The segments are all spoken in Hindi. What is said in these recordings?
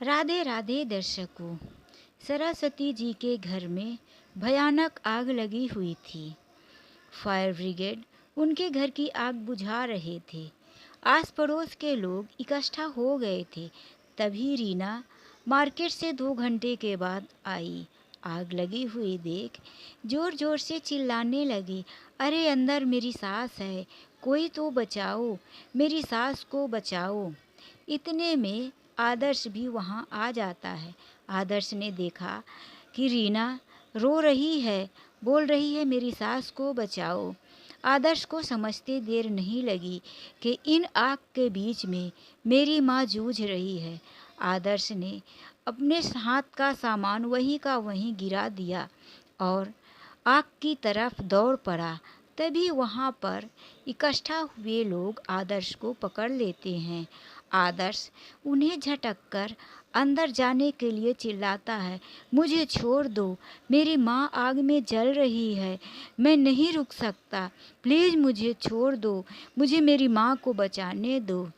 राधे राधे दर्शकों। सरस्वती जी के घर में भयानक आग लगी हुई थी। फायर ब्रिगेड उनके घर की आग बुझा रहे थे। आस पड़ोस के लोग इकट्ठा हो गए थे। तभी रीना मार्केट से 2 घंटे के बाद आई। आग लगी हुई देख जोर जोर से चिल्लाने लगी, अरे अंदर मेरी सास है, कोई तो बचाओ, मेरी सास को बचाओ। इतने में आदर्श भी वहाँ आ जाता है। आदर्श ने देखा कि रीना रो रही है, बोल रही है मेरी सास को बचाओ। आदर्श को समझते देर नहीं लगी कि इन आग के बीच में मेरी माँ जूझ रही है। आदर्श ने अपने हाथ का सामान वहीं का वहीं गिरा दिया और आग की तरफ दौड़ पड़ा। तभी वहाँ पर इकट्ठा हुए लोग आदर्श को पकड़ लेते हैं। आदर्श उन्हें झटक कर अंदर जाने के लिए चिल्लाता है, मुझे छोड़ दो, मेरी माँ आग में जल रही है, मैं नहीं रुक सकता, प्लीज़ मुझे छोड़ दो, मुझे मेरी माँ को बचाने दो।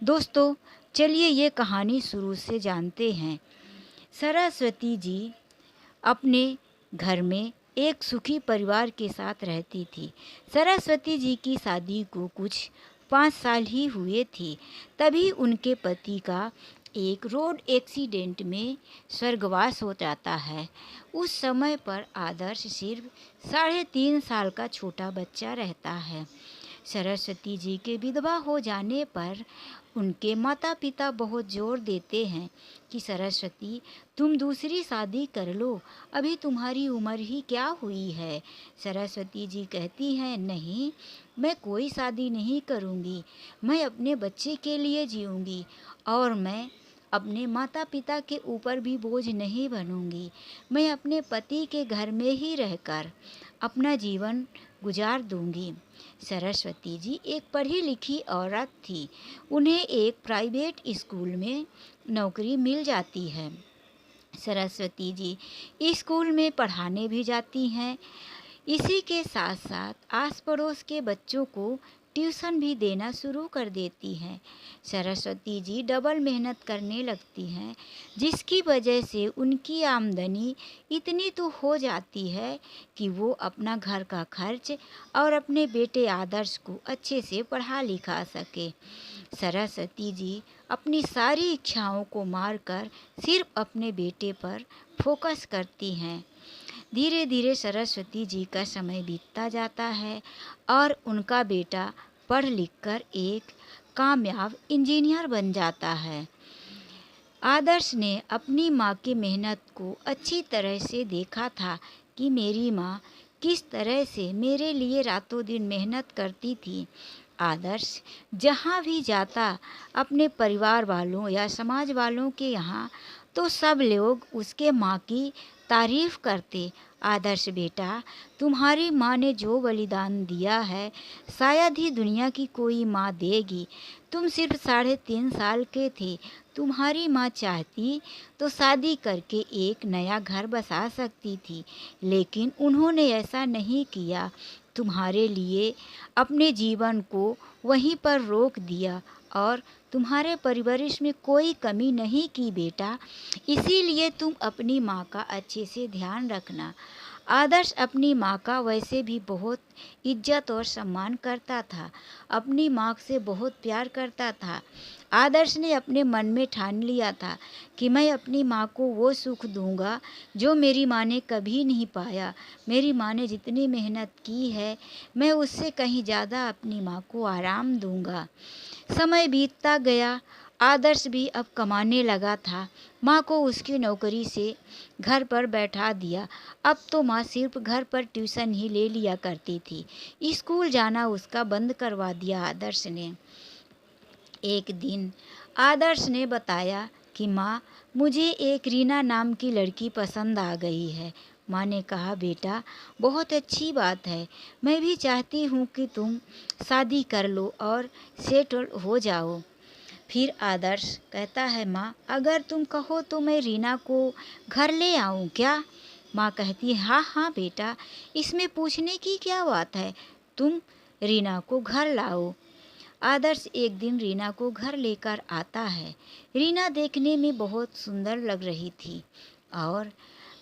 दोस्तों, चलिए ये कहानी शुरू से जानते हैं। सरस्वती जी अपने घर में एक सुखी परिवार के साथ रहती थी। सरस्वती जी की शादी को कुछ 5 साल ही हुए थे। तभी उनके पति का एक रोड एक्सीडेंट में स्वर्गवास हो जाता है। उस समय पर आदर्श सिर्फ 3.5 साल का छोटा बच्चा रहता है। सरस्वती जी के विधवा हो जाने पर उनके माता पिता बहुत जोर देते हैं कि सरस्वती तुम दूसरी शादी कर लो, अभी तुम्हारी उम्र ही क्या हुई है। सरस्वती जी कहती हैं, नहीं, मैं कोई शादी नहीं करूँगी, मैं अपने बच्चे के लिए जीऊँगी और मैं अपने माता पिता के ऊपर भी बोझ नहीं बनूंगी। मैं अपने पति के घर में ही रहकर अपना जीवन गुजार दूंगी। सरस्वती जी एक पढ़ी लिखी औरत थी। उन्हें एक प्राइवेट स्कूल में नौकरी मिल जाती है। सरस्वती जी स्कूल में पढ़ाने भी जाती हैं। इसी के साथ साथ आस पड़ोस के बच्चों को ट्यूशन भी देना शुरू कर देती हैं। सरस्वती जी डबल मेहनत करने लगती हैं, जिसकी वजह से उनकी आमदनी इतनी तो हो जाती है कि वो अपना घर का खर्च और अपने बेटे आदर्श को अच्छे से पढ़ा लिखा सके। सरस्वती जी अपनी सारी इच्छाओं को मारकर सिर्फ अपने बेटे पर फोकस करती हैं। धीरे धीरे सरस्वती जी का समय बीतता जाता है और उनका बेटा पढ़ लिख कर एक कामयाब इंजीनियर बन जाता है। आदर्श ने अपनी माँ की मेहनत को अच्छी तरह से देखा था कि मेरी माँ किस तरह से मेरे लिए रातों दिन मेहनत करती थी। आदर्श जहाँ भी जाता अपने परिवार वालों या समाज वालों के यहाँ, तो सब लोग उसके माँ की तारीफ करते। आदर्श बेटा, तुम्हारी माँ ने जो बलिदान दिया है शायद ही दुनिया की कोई माँ देगी। तुम सिर्फ 3.5 साल के थे, तुम्हारी माँ चाहती तो शादी करके एक नया घर बसा सकती थी, लेकिन उन्होंने ऐसा नहीं किया। तुम्हारे लिए अपने जीवन को वहीं पर रोक दिया और तुम्हारे परवरिश में कोई कमी नहीं की बेटा, इसीलिए तुम अपनी माँ का अच्छे से ध्यान रखना। आदर्श अपनी माँ का वैसे भी बहुत इज्जत और सम्मान करता था, अपनी माँ से बहुत प्यार करता था। आदर्श ने अपने मन में ठान लिया था कि मैं अपनी माँ को वो सुख दूंगा जो मेरी माँ ने कभी नहीं पाया। मेरी माँ ने जितनी मेहनत की है, मैं उससे कहीं ज़्यादा अपनी माँ को आराम दूंगा। समय बीतता गया। आदर्श भी अब कमाने लगा था। माँ को उसकी नौकरी से घर पर बैठा दिया। अब तो माँ सिर्फ घर पर ट्यूशन ही ले लिया करती थी, स्कूल जाना उसका बंद करवा दिया आदर्श ने। एक दिन आदर्श ने बताया कि माँ, मुझे एक रीना नाम की लड़की पसंद आ गई है। माँ ने कहा, बेटा बहुत अच्छी बात है, मैं भी चाहती हूँ कि तुम शादी कर लो और सेटल हो जाओ। फिर आदर्श कहता है, माँ अगर तुम कहो तो मैं रीना को घर ले आऊँ क्या? माँ कहती है, हाँ हाँ बेटा, इसमें पूछने की क्या बात है, तुम रीना को घर लाओ। आदर्श एक दिन रीना को घर लेकर आता है। रीना देखने में बहुत सुंदर लग रही थी और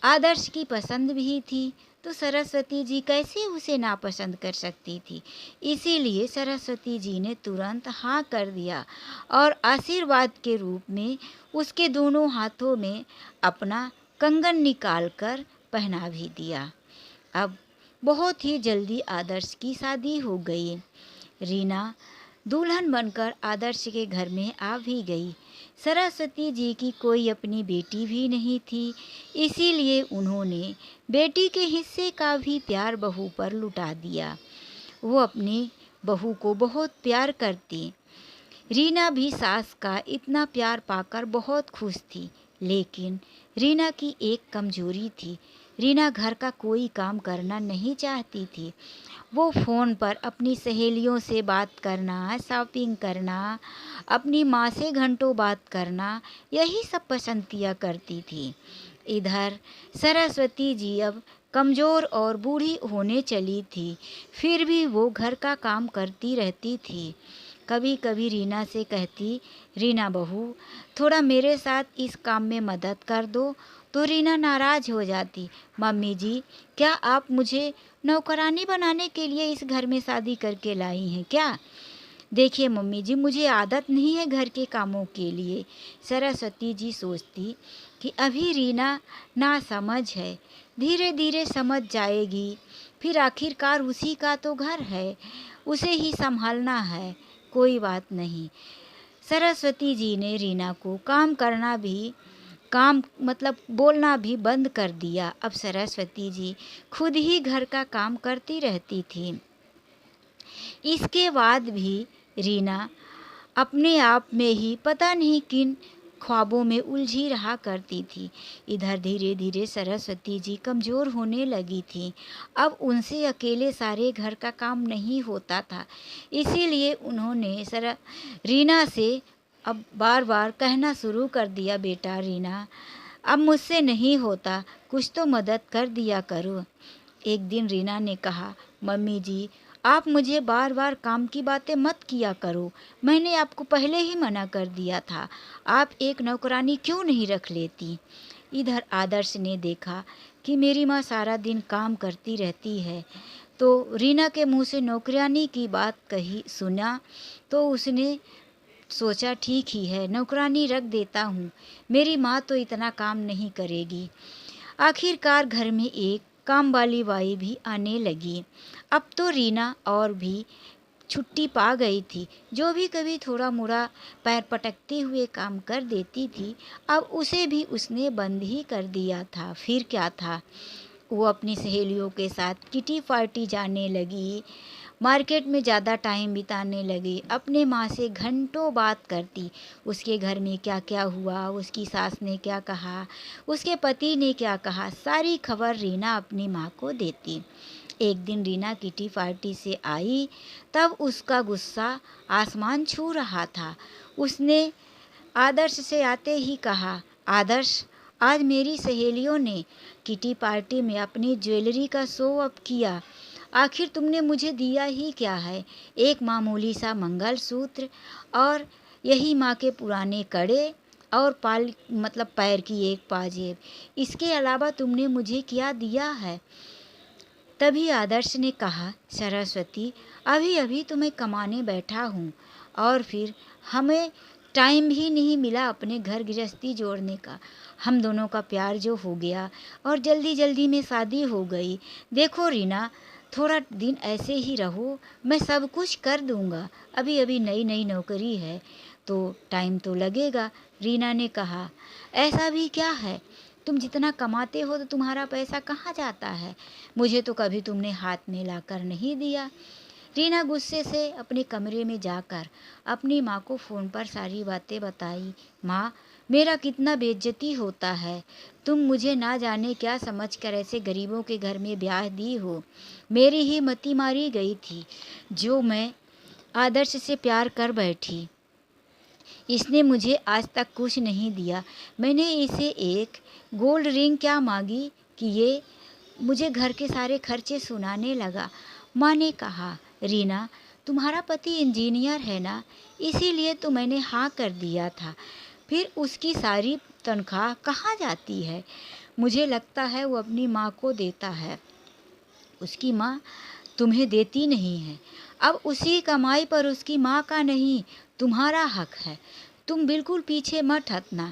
आदर्श की पसंद भी थी, तो सरस्वती जी कैसे उसे नापसंद कर सकती थी। इसीलिए सरस्वती जी ने तुरंत हाँ कर दिया और आशीर्वाद के रूप में उसके दोनों हाथों में अपना कंगन निकालकर पहना भी दिया। अब बहुत ही जल्दी आदर्श की शादी हो गई। रीना दुल्हन बनकर आदर्श के घर में आ भी गई। सरस्वती जी की कोई अपनी बेटी भी नहीं थी, इसीलिए उन्होंने बेटी के हिस्से का भी प्यार बहू पर लुटा दिया। वो अपनी बहू को बहुत प्यार करती। रीना भी सास का इतना प्यार पाकर बहुत खुश थी, लेकिन रीना की एक कमजोरी थी। रीना घर का कोई काम करना नहीं चाहती थी। वो फ़ोन पर अपनी सहेलियों से बात करना, शॉपिंग करना, अपनी माँ से घंटों बात करना, यही सब पसंद किया करती थी। इधर सरस्वती जी अब कमज़ोर और बूढ़ी होने चली थी, फिर भी वो घर का काम करती रहती थी। कभी कभी रीना से कहती, रीना बहू थोड़ा मेरे साथ इस काम में मदद कर दो, तो रीना नाराज़ हो जाती, मम्मी जी क्या आप मुझे नौकरानी बनाने के लिए इस घर में शादी करके लाई हैं क्या? देखिए मम्मी जी, मुझे आदत नहीं है घर के कामों के लिए। सरस्वती जी सोचती कि अभी रीना नासमझ है, धीरे धीरे समझ जाएगी, फिर आखिरकार उसी का तो घर है, उसे ही संभालना है, कोई बात नहीं। सरस्वती जी ने रीना को काम मतलब बोलना भी बंद कर दिया। अब सरस्वती जी खुद ही घर का काम करती रहती थी। इसके बाद भी रीना अपने आप में ही पता नहीं किन ख्वाबों में उलझी रहा करती थी। इधर धीरे धीरे सरस्वती जी कमज़ोर होने लगी थी। अब उनसे अकेले सारे घर का काम नहीं होता था, इसीलिए उन्होंने रीना से अब बार बार कहना शुरू कर दिया, बेटा रीना अब मुझसे नहीं होता, कुछ तो मदद कर दिया करो। एक दिन रीना ने कहा, मम्मी जी आप मुझे बार बार काम की बातें मत किया करो, मैंने आपको पहले ही मना कर दिया था, आप एक नौकरानी क्यों नहीं रख लेती। इधर आदर्श ने देखा कि मेरी माँ सारा दिन काम करती रहती है, तो रीना के मुंह से नौकरानी की बात कही सुना, तो उसने सोचा ठीक ही है, नौकरानी रख देता हूँ, मेरी माँ तो इतना काम नहीं करेगी। आखिरकार घर में एक काम वाली बाई भी आने लगी। अब तो रीना और भी छुट्टी पा गई थी, जो भी कभी थोड़ा मोड़ा पैर पटकते हुए काम कर देती थी, अब उसे भी उसने बंद ही कर दिया था। फिर क्या था, वो अपनी सहेलियों के साथ किटी पार्टी जाने लगी, मार्केट में ज़्यादा टाइम बिताने लगी, अपने माँ से घंटों बात करती, उसके घर में क्या क्या हुआ, उसकी सास ने क्या कहा, उसके पति ने क्या कहा, सारी खबर रीना अपनी माँ को देती। एक दिन रीना किटी पार्टी से आई, तब उसका गुस्सा आसमान छू रहा था। उसने आदर्श से आते ही कहा, आदर्श आज मेरी सहेलियों ने किटी पार्टी में अपनी ज्वेलरी का शो ऑफ किया, आखिर तुमने मुझे दिया ही क्या है, एक मामूली सा मंगलसूत्र और यही माँ के पुराने कड़े और पैर की एक पाजेब, इसके अलावा तुमने मुझे क्या दिया है। तभी आदर्श ने कहा, सरस्वती अभी अभी तो मैं कमाने बैठा हूँ और फिर हमें टाइम ही नहीं मिला अपने घर गृहस्थी जोड़ने का, हम दोनों का प्यार जो हो गया और जल्दी जल्दी में शादी हो गई। देखो रीना थोड़ा दिन ऐसे ही रहो, मैं सब कुछ कर दूँगा, अभी अभी नई नई नौकरी है तो टाइम तो लगेगा। रीना ने कहा, ऐसा भी क्या है, तुम जितना कमाते हो तो तुम्हारा पैसा कहाँ जाता है, मुझे तो कभी तुमने हाथ में लाकर नहीं दिया। रीना गुस्से से अपने कमरे में जाकर अपनी माँ को फ़ोन पर सारी बातें बताई। माँ मेरा कितना बेइज्जती होता है, तुम मुझे ना जाने क्या समझकर ऐसे गरीबों के घर में ब्याह दी हो, मेरी ही मति मारी गई थी, जो मैं आदर्श से प्यार कर बैठी, इसने मुझे आज तक कुछ नहीं दिया, मैंने इसे एक गोल्ड रिंग क्या मांगी कि ये मुझे घर के सारे खर्चे सुनाने लगा। माँ ने कहा, रीना तुम्हारा पति इंजीनियर है ना, इसीलिए तो मैंने हाँ कर दिया था। फिर उसकी सारी तनख्वाह कहाँ जाती है? मुझे लगता है वो अपनी माँ को देता है। उसकी माँ तुम्हें देती नहीं है। अब उसी कमाई पर उसकी माँ का नहीं, तुम्हारा हक है। तुम बिल्कुल पीछे मत हटना।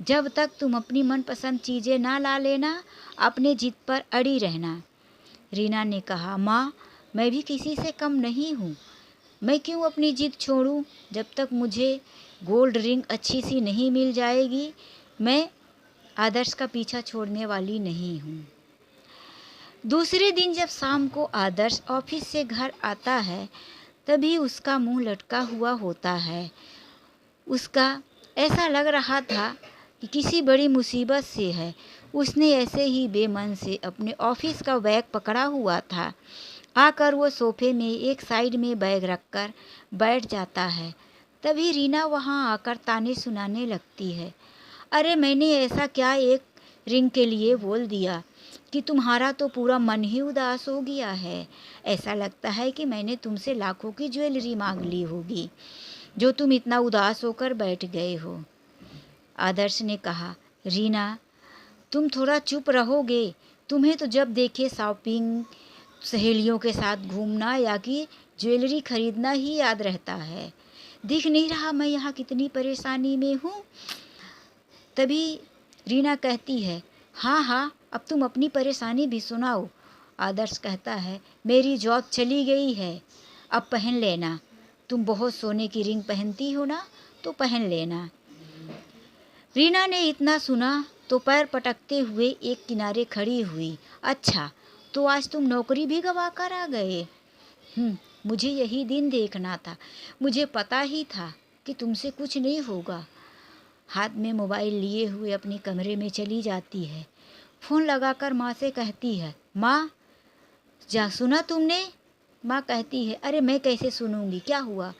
जब तक तुम अपनी मनपसंद चीज़ें ना ला लेना, अपने जिद पर अड़ी रहना। रीना ने कहा, माँ, मैं भी किसी से कम नहीं हूँ। मैं क्यों अपनी जिद छोड़ूं? जब तक मुझे गोल्ड रिंग अच्छी सी नहीं मिल जाएगी, मैं आदर्श का पीछा छोड़ने वाली नहीं हूँ। दूसरे दिन जब शाम को आदर्श ऑफिस से घर आता है, तभी उसका मुंह लटका हुआ होता है। उसका ऐसा लग रहा था कि किसी बड़ी मुसीबत से है। उसने ऐसे ही बेमन से अपने ऑफिस का बैग पकड़ा हुआ था। आकर वो सोफे में एक साइड में बैग रखकर बैठ जाता है। तभी रीना वहाँ आकर ताने सुनाने लगती है। अरे मैंने ऐसा क्या एक रिंग के लिए बोल दिया कि तुम्हारा तो पूरा मन ही उदास हो गया है। ऐसा लगता है कि मैंने तुमसे लाखों की ज्वेलरी मांग ली होगी, जो तुम इतना उदास होकर बैठ गए हो। आदर्श ने कहा, रीना, तुम थोड़ा चुप रहोगे? तुम्हें तो जब देखे शॉपिंग, सहेलियों के साथ घूमना या कि ज्वेलरी खरीदना ही याद रहता है। दिख नहीं रहा मैं यहाँ कितनी परेशानी में हूँ? तभी रीना कहती है, हाँ हाँ, अब तुम अपनी परेशानी भी सुनाओ। आदर्श कहता है, मेरी जॉब चली गई है, अब पहन लेना। तुम बहुत सोने की रिंग पहनती हो ना, तो पहन लेना। रीना ने इतना सुना तो पैर पटकते हुए एक किनारे खड़ी हुई। अच्छा, तो आज तुम नौकरी भी गवा कर आ गए? मुझे यही दिन देखना था। मुझे पता ही था कि तुमसे कुछ नहीं होगा। हाथ में मोबाइल लिए हुए अपने कमरे में चली जाती है। फ़ोन लगाकर माँ से कहती है, माँ, जा सुना तुमने? माँ कहती है, अरे मैं कैसे सुनूंगी, क्या हुआ?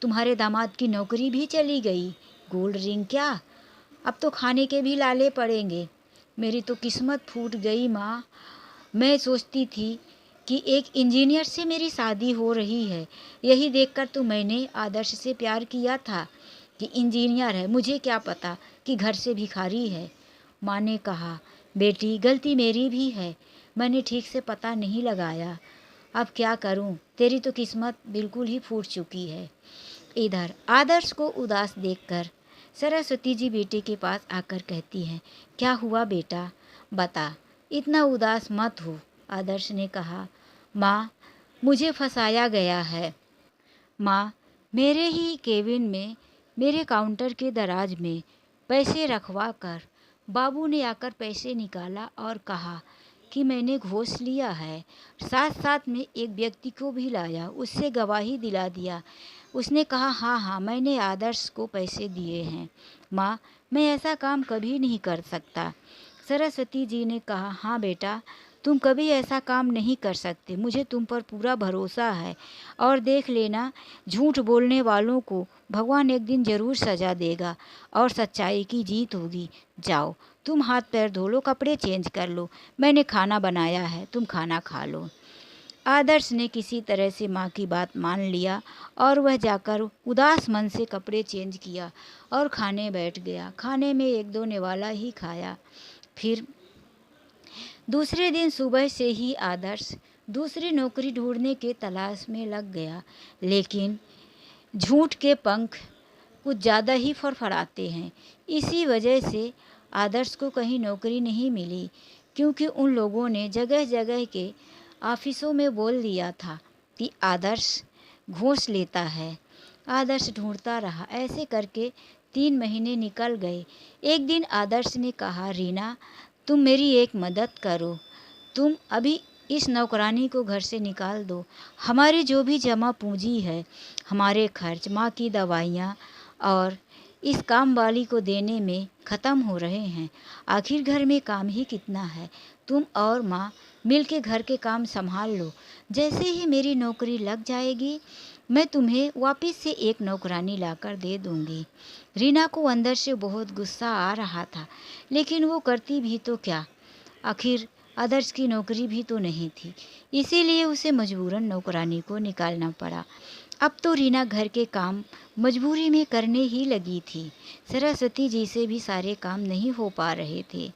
तुम्हारे दामाद की नौकरी भी चली गई। गोल्ड रिंग क्या? अब तो खाने के भी लाले पड़ेंगे। मेरी तो किस्मत फूट गई माँ। मैं सोचती थी कि एक इंजीनियर से मेरी शादी हो रही है। यही देखकर तो मैंने आदर्श से प्यार किया था कि इंजीनियर है। मुझे क्या पता कि घर से भिखारी है। माँ ने कहा, बेटी, गलती मेरी भी है। मैंने ठीक से पता नहीं लगाया। अब क्या करूं? तेरी तो किस्मत बिल्कुल ही फूट चुकी है। इधर आदर्श को उदास देखकर सरस्वती जी बेटे के पास आकर कहती हैं, क्या हुआ बेटा, बता, इतना उदास मत हो। आदर्श ने कहा, माँ, मुझे फंसाया गया है। माँ, मेरे ही केबिन में, मेरे काउंटर के दराज में पैसे रखवा कर बाबू ने आकर पैसे निकाला और कहा कि मैंने घोष लिया है। साथ साथ में एक व्यक्ति को भी लाया, उससे गवाही दिला दिया। उसने कहा, हाँ हाँ, मैंने आदर्श को पैसे दिए हैं। माँ, मैं ऐसा काम कभी नहीं कर सकता। सरस्वती जी ने कहा, हाँ बेटा, तुम कभी ऐसा काम नहीं कर सकते। मुझे तुम पर पूरा भरोसा है। और देख लेना, झूठ बोलने वालों को भगवान एक दिन ज़रूर सज़ा देगा और सच्चाई की जीत होगी। जाओ, तुम हाथ पैर धो लो, कपड़े चेंज कर लो। मैंने खाना बनाया है, तुम खाना खा लो। आदर्श ने किसी तरह से माँ की बात मान लिया और वह जाकर उदास मन से कपड़े चेंज किया और खाने बैठ गया। खाने में एक दो निवाला ही खाया। फिर दूसरे दिन सुबह से ही आदर्श दूसरी नौकरी ढूंढने के तलाश में लग गया। लेकिन झूठ के पंख कुछ ज़्यादा ही फड़फड़ाते हैं। इसी वजह से आदर्श को कहीं नौकरी नहीं मिली, क्योंकि उन लोगों ने जगह जगह के ऑफिसों में बोल दिया था कि आदर्श घूस लेता है। आदर्श ढूंढता रहा। ऐसे करके 3 महीने निकल गए। एक दिन आदर्श ने कहा, रीना, तुम मेरी एक मदद करो। तुम अभी इस नौकरानी को घर से निकाल दो। हमारी जो भी जमा पूंजी है, हमारे खर्च, माँ की दवाइयाँ और इस काम वाली को देने में ख़त्म हो रहे हैं। आखिर घर में काम ही कितना है। तुम और माँ मिल के घर के काम संभाल लो। जैसे ही मेरी नौकरी लग जाएगी, मैं तुम्हें वापस से एक नौकरानी लाकर दे दूँगी। रीना को अंदर से बहुत गुस्सा आ रहा था, लेकिन वो करती भी तो क्या। आखिर आदर्श की नौकरी भी तो नहीं थी, इसीलिए उसे मजबूरन नौकरानी को निकालना पड़ा। अब तो रीना घर के काम मजबूरी में करने ही लगी थी। सरस्वती जी से भी सारे काम नहीं हो पा रहे थे।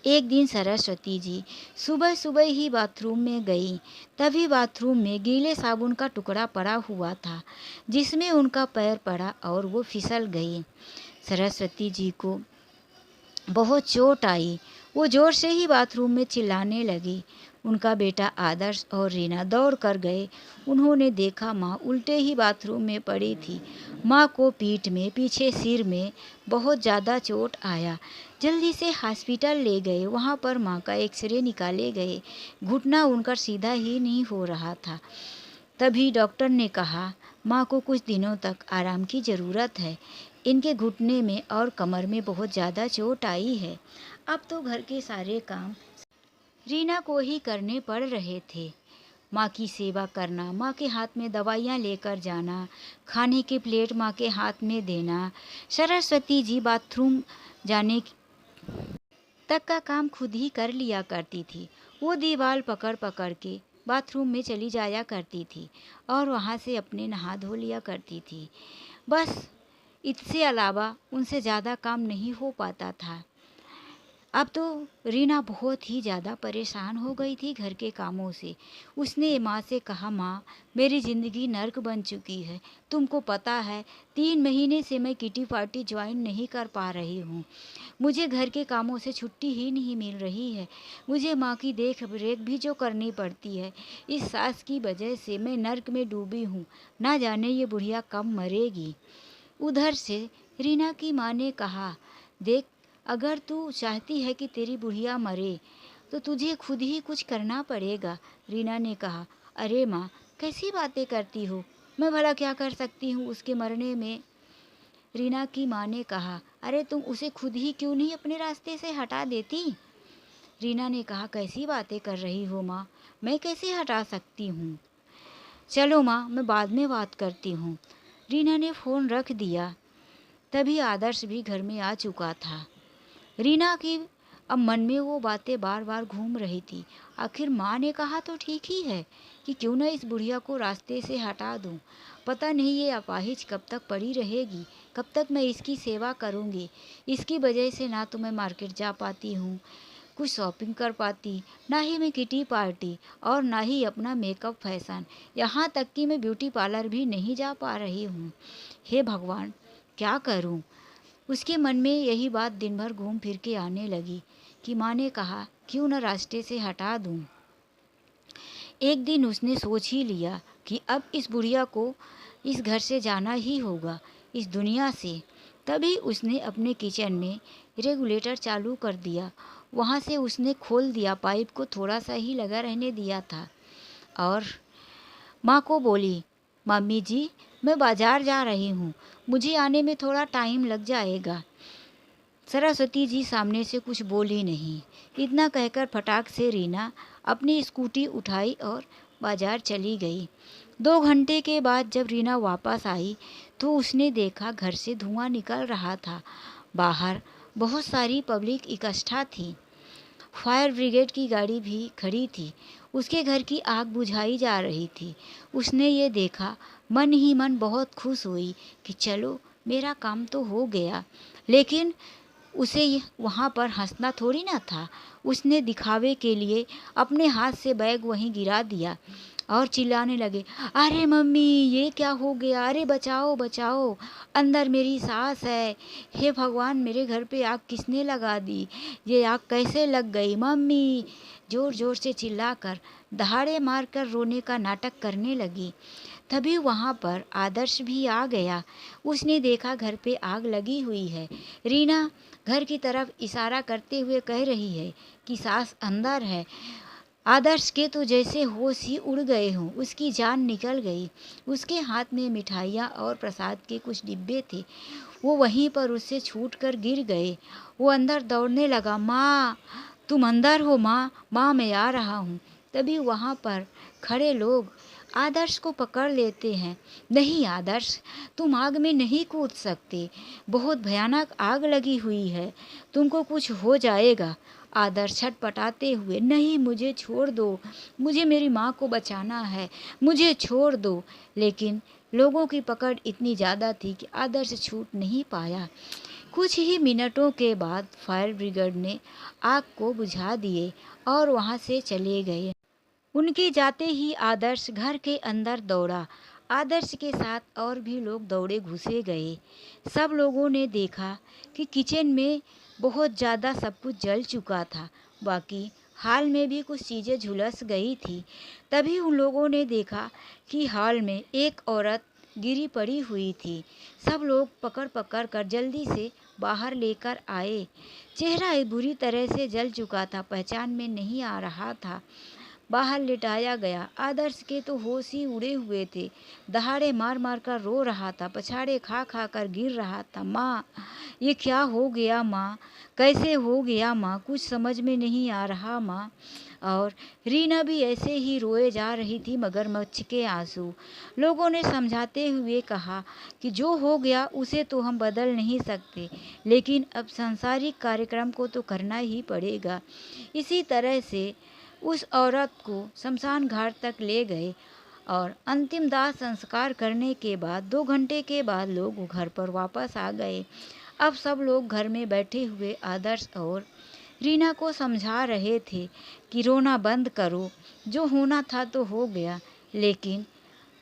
एक दिन सरस्वती जी सुबह सुबह ही बाथरूम में गई। तभी बाथरूम में गीले साबुन का टुकड़ा पड़ा हुआ था, जिसमें उनका पैर पड़ा और वो फिसल गई। सरस्वती जी को बहुत चोट आई। वो ज़ोर से ही बाथरूम में चिल्लाने लगी। उनका बेटा आदर्श और रीना दौड़ कर गए। उन्होंने देखा माँ उल्टे ही बाथरूम में पड़ी थी। माँ को पीठ में, पीछे सिर में बहुत ज़्यादा चोट आया। जल्दी से हॉस्पिटल ले गए। वहाँ पर माँ का एक्सरे निकाले गए। घुटना उनका सीधा ही नहीं हो रहा था। तभी डॉक्टर ने कहा, माँ को कुछ दिनों तक आराम की ज़रूरत है। इनके घुटने में और कमर में बहुत ज़्यादा चोट आई है। अब तो घर के सारे काम रीना को ही करने पड़ रहे थे। माँ की सेवा करना, माँ के हाथ में दवाइयाँ लेकर जाना, खाने की प्लेट माँ के हाथ में देना। सरस्वती जी बाथरूम जाने तक का काम खुद ही कर लिया करती थी। वो दीवार पकड़ पकड़ के बाथरूम में चली जाया करती थी और वहाँ से अपने नहा धो लिया करती थी। बस इससे अलावा उनसे ज़्यादा काम नहीं हो पाता था। अब तो रीना बहुत ही ज़्यादा परेशान हो गई थी घर के कामों से। उसने माँ से कहा, माँ मेरी ज़िंदगी नर्क बन चुकी है। तुमको पता है 3 महीने से मैं किटी पार्टी ज्वाइन नहीं कर पा रही हूँ। मुझे घर के कामों से छुट्टी ही नहीं मिल रही है। मुझे माँ की देख रेख भी जो करनी पड़ती है। इस सास की वजह से मैं नर्क में डूबी हूँ। ना जाने ये बुढ़िया कब मरेगी। उधर से रीना की माँ ने कहा, देख अगर तू चाहती है कि तेरी बुढ़िया मरे तो तुझे खुद ही कुछ करना पड़ेगा। रीना ने कहा, अरे माँ कैसी बातें करती हो, मैं भला क्या कर सकती हूँ उसके मरने में। रीना की माँ ने कहा, अरे तुम उसे खुद ही क्यों नहीं अपने रास्ते से हटा देती। रीना ने कहा, कैसी बातें कर रही हो माँ, मैं कैसे हटा सकती हूँ। चलो माँ मैं बाद में बात करती हूँ। रीना ने फ़ोन रख दिया। तभी आदर्श भी घर में आ चुका था। रीना की अब मन में वो बातें बार बार घूम रही थी। आखिर माँ ने कहा तो ठीक ही है कि क्यों न इस बुढ़िया को रास्ते से हटा दूँ। पता नहीं ये अपाहिज कब तक पड़ी रहेगी, कब तक मैं इसकी सेवा करूँगी। इसकी वजह से ना तो मैं मार्केट जा पाती हूँ, कुछ शॉपिंग कर पाती, ना ही मैं किटी पार्टी और ना ही अपना मेकअप फैशन, यहाँ तक कि मैं ब्यूटी पार्लर भी नहीं जा पा रही हूँ। हे भगवान क्या करूँ। उसके मन में यही बात दिन भर घूम फिर के आने लगी कि माँ ने कहा क्यों न रास्ते से हटा दूँ। एक दिन उसने सोच ही लिया कि अब इस बुढ़िया को इस घर से जाना ही होगा, इस दुनिया से। तभी उसने अपने किचन में रेगुलेटर चालू कर दिया। वहाँ से उसने खोल दिया, पाइप को थोड़ा सा ही लगा रहने दिया था और माँ को बोली, मम्मी जी मैं बाज़ार जा रही हूँ, मुझे आने में थोड़ा टाइम लग जाएगा। सरस्वती जी सामने से कुछ बोली नहीं। इतना कहकर फटाक से रीना अपनी स्कूटी उठाई और बाज़ार चली गई। 2 घंटे के बाद जब रीना वापस आई तो उसने देखा घर से धुआं निकल रहा था। बाहर बहुत सारी पब्लिक इकट्ठा थी। फायर ब्रिगेड की गाड़ी भी खड़ी थी। उसके घर की आग बुझाई जा रही थी। उसने ये देखा, मन ही मन बहुत खुश हुई कि चलो मेरा काम तो हो गया। लेकिन उसे वहाँ पर हंसना थोड़ी ना था। उसने दिखावे के लिए अपने हाथ से बैग वहीं गिरा दिया और चिल्लाने लगे, अरे मम्मी ये क्या हो गया, अरे बचाओ बचाओ, अंदर मेरी सास है। हे भगवान मेरे घर पे आग किसने लगा दी, ये आग कैसे लग गई मम्मी। ज़ोर ज़ोर से चिल्लाकर दहाड़े मारकर रोने का नाटक करने लगी। तभी वहाँ पर आदर्श भी आ गया। उसने देखा घर पे आग लगी हुई है। रीना घर की तरफ इशारा करते हुए कह रही है कि सास अंदर है। आदर्श के तो जैसे होश ही उड़ गए हों, उसकी जान निकल गई। उसके हाथ में मिठाइयाँ और प्रसाद के कुछ डिब्बे थे, वो वहीं पर उससे छूट कर गिर गए। वो अंदर दौड़ने लगा, माँ तुम अंदर हो, माँ माँ मैं आ रहा हूँ। तभी वहाँ पर खड़े लोग आदर्श को पकड़ लेते हैं। नहीं आदर्श, तुम आग में नहीं कूद सकते, बहुत भयानक आग लगी हुई है, तुमको कुछ हो जाएगा। आदर्श छटपटाते हुए, नहीं मुझे छोड़ दो, मुझे मेरी माँ को बचाना है, मुझे छोड़ दो। लेकिन लोगों की पकड़ इतनी ज़्यादा थी कि आदर्श छूट नहीं पाया। कुछ ही मिनटों के बाद फायर ब्रिगेड ने आग को बुझा दिए और वहाँ से चले गए। उनके जाते ही आदर्श घर के अंदर दौड़ा। आदर्श के साथ और भी लोग दौड़े घुसे गए। सब लोगों ने देखा कि किचन में बहुत ज़्यादा सब कुछ जल चुका था। बाकी हॉल में भी कुछ चीज़ें झुलस गई थी। तभी उन लोगों ने देखा कि हॉल में एक औरत गिरी पड़ी हुई थी। सब लोग पकड़ पकड़ कर जल्दी से बाहर लेकर आए। चेहरा बुरी तरह से जल चुका था, पहचान में नहीं आ रहा था। बाहर लिटाया गया। आदर्श के तो होश ही उड़े हुए थे। दहाड़े मार मार कर रो रहा था, पछाड़े खा खा कर गिर रहा था। माँ, ये क्या हो गया माँ, कैसे हो गया माँ, कुछ समझ में नहीं आ रहा माँ। और रीना भी ऐसे ही रोए जा रही थी, मगरमच्छ के आंसू। लोगों ने समझाते हुए कहा कि जो हो गया उसे तो हम बदल नहीं सकते, लेकिन अब सांसारिक कार्यक्रम को तो करना ही पड़ेगा। इसी तरह से उस औरत को शमशान घाट तक ले गए और अंतिम दाह संस्कार करने के बाद 2 घंटे के बाद लोग घर पर वापस आ गए। अब सब लोग घर में बैठे हुए आदर्श और रीना को समझा रहे थे कि रोना बंद करो, जो होना था तो हो गया। लेकिन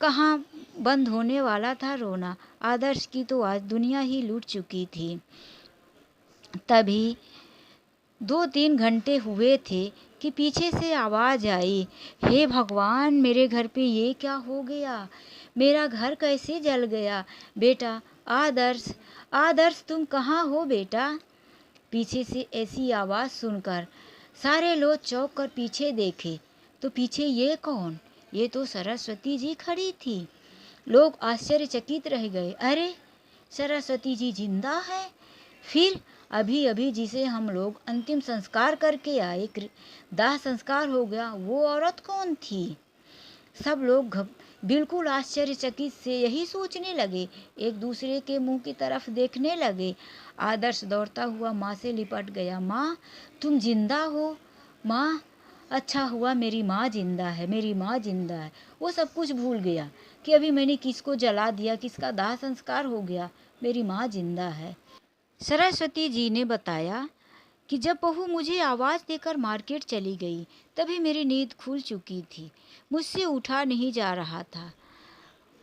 कहाँ बंद होने वाला था रोना। आदर्श की तो आज दुनिया ही लूट चुकी थी। तभी 2-3 घंटे हुए थे कि पीछे से आवाज़ आई, हे भगवान, मेरे घर पे ये क्या हो गया, मेरा घर कैसे जल गया। बेटा आदर्श, आदर्श तुम कहाँ हो बेटा। पीछे से ऐसी आवाज़ सुनकर सारे लोग चौंक कर पीछे देखे तो पीछे ये कौन, ये तो सरस्वती जी खड़ी थी। लोग आश्चर्यचकित रह गए। अरे, सरस्वती जी जिंदा है। फिर अभी अभी जिसे हम लोग अंतिम संस्कार करके आए, दाह संस्कार हो गया, वो औरत कौन थी। सब लोग बिल्कुल आश्चर्यचकित से यही सोचने लगे, एक दूसरे के मुंह की तरफ देखने लगे। आदर्श दौड़ता हुआ माँ से लिपट गया। माँ, तुम जिंदा हो। माँ, अच्छा हुआ मेरी माँ जिंदा है, मेरी माँ जिंदा है। वो सब कुछ भूल गया कि अभी मैंने किसको जला दिया, किसका दाह संस्कार हो गया। मेरी माँ जिंदा है। सरस्वती जी ने बताया कि जब बहू मुझे आवाज़ देकर मार्केट चली गई, तभी मेरी नींद खुल चुकी थी, मुझसे उठा नहीं जा रहा था।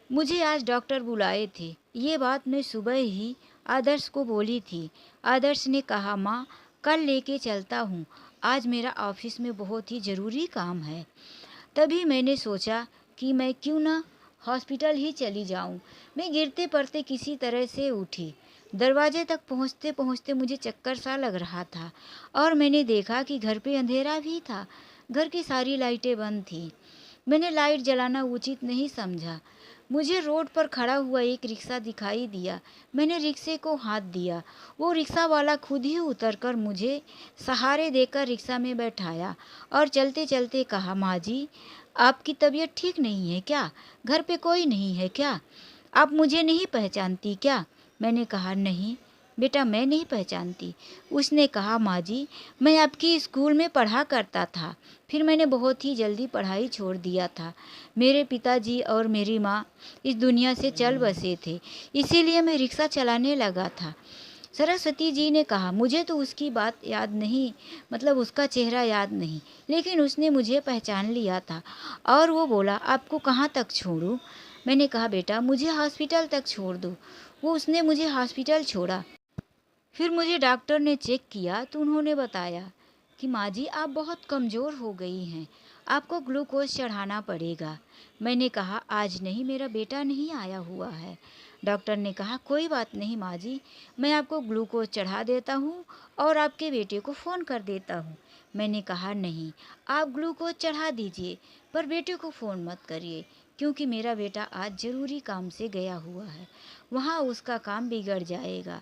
मुझे आज डॉक्टर बुलाए थे। ये बात मैं सुबह ही आदर्श को बोली थी। आदर्श ने कहा, माँ, कल लेके चलता हूँ, आज मेरा ऑफिस में बहुत ही ज़रूरी काम है। तभी मैंने सोचा कि मैं क्यों ना हॉस्पिटल ही चली जाऊं। मैं गिरते पड़ते किसी तरह से उठी। दरवाजे तक पहुंचते पहुंचते मुझे चक्कर सा लग रहा था और मैंने देखा कि घर पे अंधेरा भी था। घर की सारी लाइटें बंद थी। मैंने लाइट जलाना उचित नहीं समझा। मुझे रोड पर खड़ा हुआ एक रिक्शा दिखाई दिया। मैंने रिक्शे को हाथ दिया। वो रिक्शा वाला खुद ही उतरकर मुझे सहारे देकर रिक्शा में बैठाया और चलते चलते कहा, माँ जी, आपकी तबीयत ठीक नहीं है क्या? घर पे कोई नहीं है क्या? आप मुझे नहीं पहचानती क्या? मैंने कहा, नहीं बेटा, मैं नहीं पहचानती। उसने कहा, माँ जी, मैं आपकी स्कूल में पढ़ा करता था, फिर मैंने बहुत ही जल्दी पढ़ाई छोड़ दिया था। मेरे पिताजी और मेरी माँ इस दुनिया से चल बसे थे, इसीलिए मैं रिक्शा चलाने लगा था। सरस्वती जी ने कहा, मुझे तो उसकी बात याद नहीं, मतलब उसका चेहरा याद नहीं, लेकिन उसने मुझे पहचान लिया था और वो बोला, आपको कहाँ तक छोड़ूं? मैंने कहा, बेटा मुझे हॉस्पिटल तक छोड़ दो। वो उसने मुझे हॉस्पिटल छोड़ा। फिर मुझे डॉक्टर ने चेक किया तो उन्होंने बताया कि माँ जी, आप बहुत कमज़ोर हो गई हैं, आपको ग्लूकोज चढ़ाना पड़ेगा। मैंने कहा, आज नहीं, मेरा बेटा नहीं आया हुआ है। डॉक्टर ने कहा, कोई बात नहीं माँ जी, मैं आपको ग्लूकोज चढ़ा देता हूँ और आपके बेटे को फ़ोन कर देता हूँ। मैंने कहा, नहीं, आप ग्लूकोज चढ़ा दीजिए पर बेटे को फ़ोन मत करिए, क्योंकि मेरा बेटा आज ज़रूरी काम से गया हुआ है, वहाँ उसका काम बिगड़ जाएगा।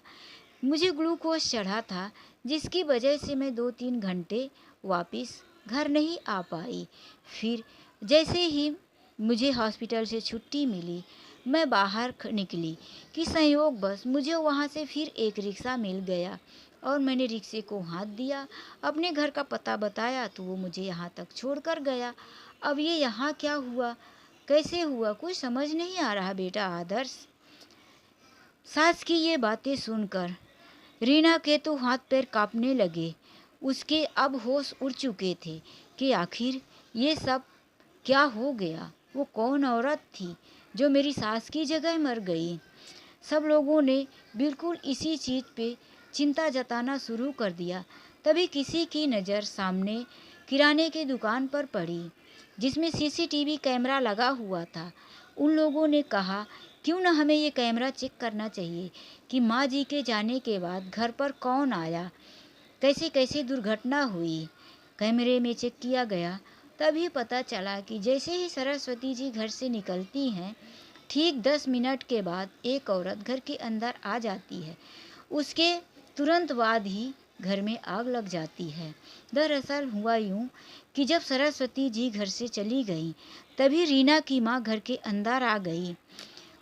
मुझे ग्लूकोज चढ़ा था, जिसकी वजह से मैं 2-3 घंटे वापस घर नहीं आ पाई। फिर जैसे ही मुझे हॉस्पिटल से छुट्टी मिली, मैं बाहर निकली कि संयोगवश मुझे वहाँ से फिर एक रिक्शा मिल गया और मैंने रिक्शे को हाथ दिया, अपने घर का पता बताया तो वो मुझे यहाँ तक छोड़ कर गया। अब ये यहाँ क्या हुआ, कैसे हुआ? कुछ समझ नहीं आ रहा बेटा आदर्श। सास की ये बातें सुनकर रीना के तो हाथ पैर कांपने लगे। उसके अब होश उड़ चुके थे कि आखिर ये सब क्या हो गया। वो कौन औरत थी जो मेरी सास की जगह मर गई? सब लोगों ने बिल्कुल इसी चीज़ पे चिंता जताना शुरू कर दिया। तभी किसी की नज़र सामने किराने की दुकान पर पड़ी जिसमें सीसीटीवी कैमरा लगा हुआ था। उन लोगों ने कहा, क्यों न हमें ये कैमरा चेक करना चाहिए कि माँ जी के जाने के बाद घर पर कौन आया, कैसे कैसे दुर्घटना हुई। कैमरे में चेक किया गया, तभी पता चला कि जैसे ही सरस्वती जी घर से निकलती हैं, ठीक 10 मिनट के बाद एक औरत घर के अंदर आ जाती है। उसके तुरंत बाद ही घर में आग लग जाती है। दरअसल हुआ यूँ कि जब सरस्वती जी घर से चली गई, तभी रीना की माँ घर के अंदर आ गई।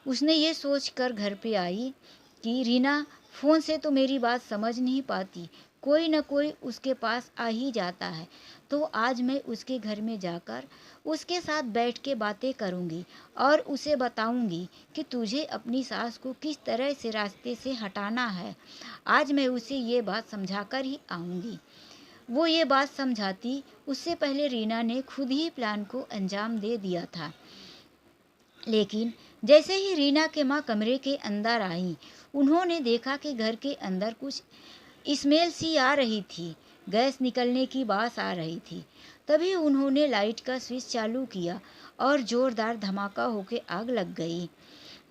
उसने ये सोचकर घर पे आई कि रीना फ़ोन से तो मेरी बात समझ नहीं पाती, कोई न कोई उसके पास आ ही जाता है, तो आज मैं उसके घर में जाकर उसके साथ बैठ के बातें करूँगी और उसे बताऊँगी कि तुझे अपनी सास को किस तरह से रास्ते से हटाना है। आज मैं उसे ये बात समझा कर ही आऊँगी। वो ये बात समझाती उससे पहले रीना ने खुद ही प्लान को अंजाम दे दिया था। लेकिन जैसे ही रीना के माँ कमरे के अंदर आई, उन्होंने देखा कि घर के अंदर कुछ स्मेल सी आ रही थी, गैस निकलने की बास आ रही थी। तभी उन्होंने लाइट का स्विच चालू किया और ज़ोरदार धमाका होकर आग लग गई।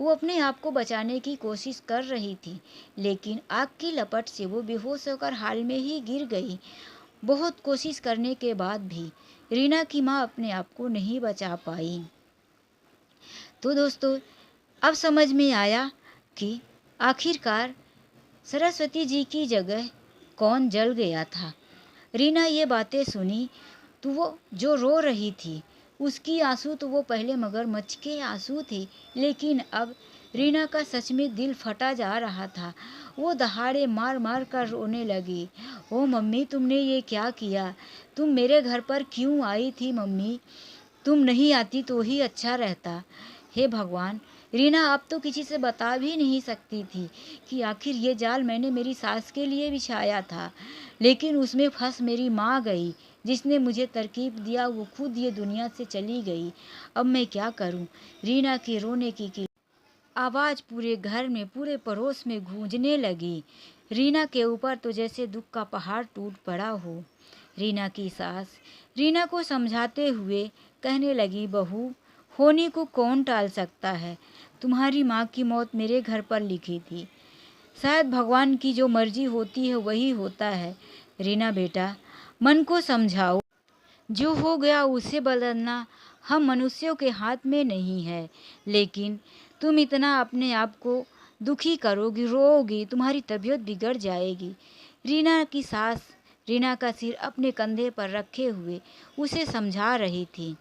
वो अपने आप को बचाने की कोशिश कर रही थी, लेकिन आग की लपट से वो बेहोश होकर हाल में ही गिर गई। बहुत कोशिश करने के बाद भी रीना की माँ अपने आप को नहीं बचा पाई। तो दोस्तों, अब समझ में आया कि आखिरकार सरस्वती जी की जगह कौन जल गया था। रीना ये बातें सुनी तो वो जो रो रही थी, उसकी आंसू तो वो पहले मगरमच्छ के आंसू थे, लेकिन अब रीना का सच में दिल फटा जा रहा था। वो दहाड़े मार मार कर रोने लगी। ओ मम्मी, तुमने ये क्या किया? तुम मेरे घर पर क्यों आई थी मम्मी? तुम नहीं आती तो ही अच्छा रहता। हे भगवान! रीना अब तो किसी से बता भी नहीं सकती थी कि आखिर ये जाल मैंने मेरी सास के लिए बिछाया था, लेकिन उसमें फंस मेरी माँ गई। जिसने मुझे तरकीब दिया वो खुद ये दुनिया से चली गई। अब मैं क्या करूँ? रीना के रोने की आवाज़ पूरे घर में, पूरे पड़ोस में गूंजने लगी। रीना के ऊपर तो जैसे दुख का पहाड़ टूट पड़ा हो। रीना की सास रीना को समझाते हुए कहने लगी, बहू, होने को कौन टाल सकता है? तुम्हारी माँ की मौत मेरे घर पर लिखी थी। शायद भगवान की जो मर्जी होती है वही होता है। रीना बेटा, मन को समझाओ। जो हो गया उसे बदलना हम मनुष्यों के हाथ में नहीं है। लेकिन तुम इतना अपने आप को दुखी करोगी, रोओगी, तुम्हारी तबीयत बिगड़ जाएगी। रीना की सास रीना का सिर अपने कंधे पर रखे हुए उसे समझा रही थी।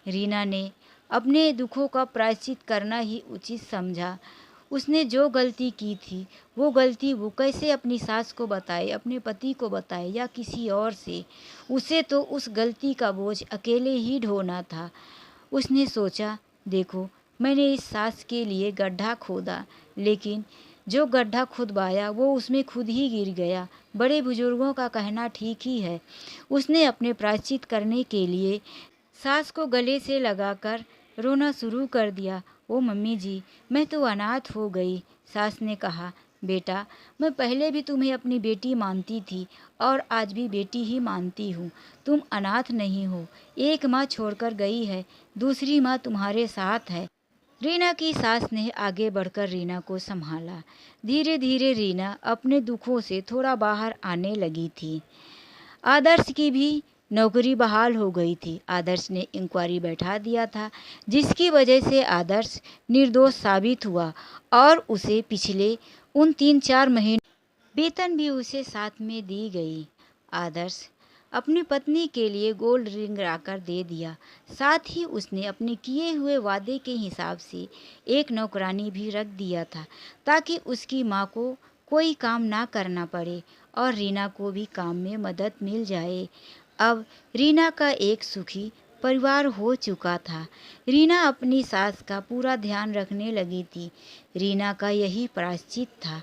रीना ने अपने दुखों का प्रायश्चित करना ही उचित समझा। उसने जो गलती की थी, वो गलती वो कैसे अपनी सास को बताए, अपने पति को बताए या किसी और से? उसे तो उस गलती का बोझ अकेले ही ढोना था। उसने सोचा, देखो, मैंने इस सास के लिए गड्ढा खोदा, लेकिन जो गड्ढा खुदवाया वो उसमें खुद ही गिर गया। बड़े बुजुर्गों का कहना ठीक ही है। उसने अपने प्रायश्चित करने के लिए सास को गले से लगाकर रोना शुरू कर दिया। ओ मम्मी जी, मैं तो अनाथ हो गई। सास ने कहा, बेटा, मैं पहले भी तुम्हें अपनी बेटी मानती थी और आज भी बेटी ही मानती हूँ। तुम अनाथ नहीं हो। एक माँ छोड़कर गई है, दूसरी माँ तुम्हारे साथ है। रीना की सास ने आगे बढ़कर रीना को संभाला। धीरे धीरे रीना अपने दुखों से थोड़ा बाहर आने लगी थी। आदर्श की भी नौकरी बहाल हो गई थी। आदर्श ने इंक्वायरी बैठा दिया था, जिसकी वजह से आदर्श निर्दोष साबित हुआ और उसे पिछले उन 3-4 महीने वेतन भी उसे साथ में दी गई। आदर्श अपनी पत्नी के लिए गोल्ड रिंग लाकर दे दिया। साथ ही उसने अपने किए हुए वादे के हिसाब से एक नौकरानी भी रख दिया था, ताकि उसकी माँ को कोई काम ना करना पड़े और रीना को भी काम में मदद मिल जाए। अब रीना का एक सुखी परिवार हो चुका था। रीना अपनी सास का पूरा ध्यान रखने लगी थी। रीना का यही प्रायश्चित था।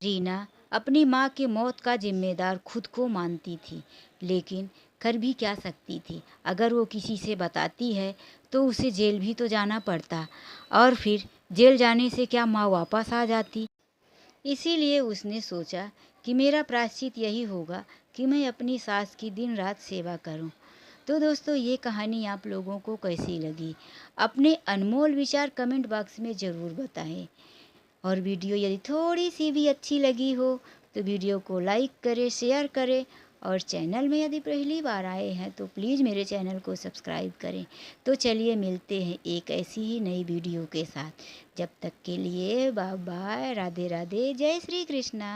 रीना अपनी माँ की मौत का जिम्मेदार खुद को मानती थी, लेकिन कर भी क्या सकती थी। अगर वो किसी से बताती है तो उसे जेल भी तो जाना पड़ता, और फिर जेल जाने से क्या माँ वापस आ जाती। इसीलिए उसने सोचा कि मेरा प्रायश्चित यही होगा कि मैं अपनी सास की दिन रात सेवा करूं। तो दोस्तों, ये कहानी आप लोगों को कैसी लगी? अपने अनमोल विचार कमेंट बॉक्स में ज़रूर बताएं। और वीडियो यदि थोड़ी सी भी अच्छी लगी हो तो वीडियो को लाइक करें, शेयर करें, और चैनल में यदि पहली बार आए हैं तो प्लीज़ मेरे चैनल को सब्सक्राइब करें। तो चलिए मिलते हैं एक ऐसी ही नई वीडियो के साथ। जब तक के लिए बाय बाय, राधे राधे, जय श्री कृष्णा।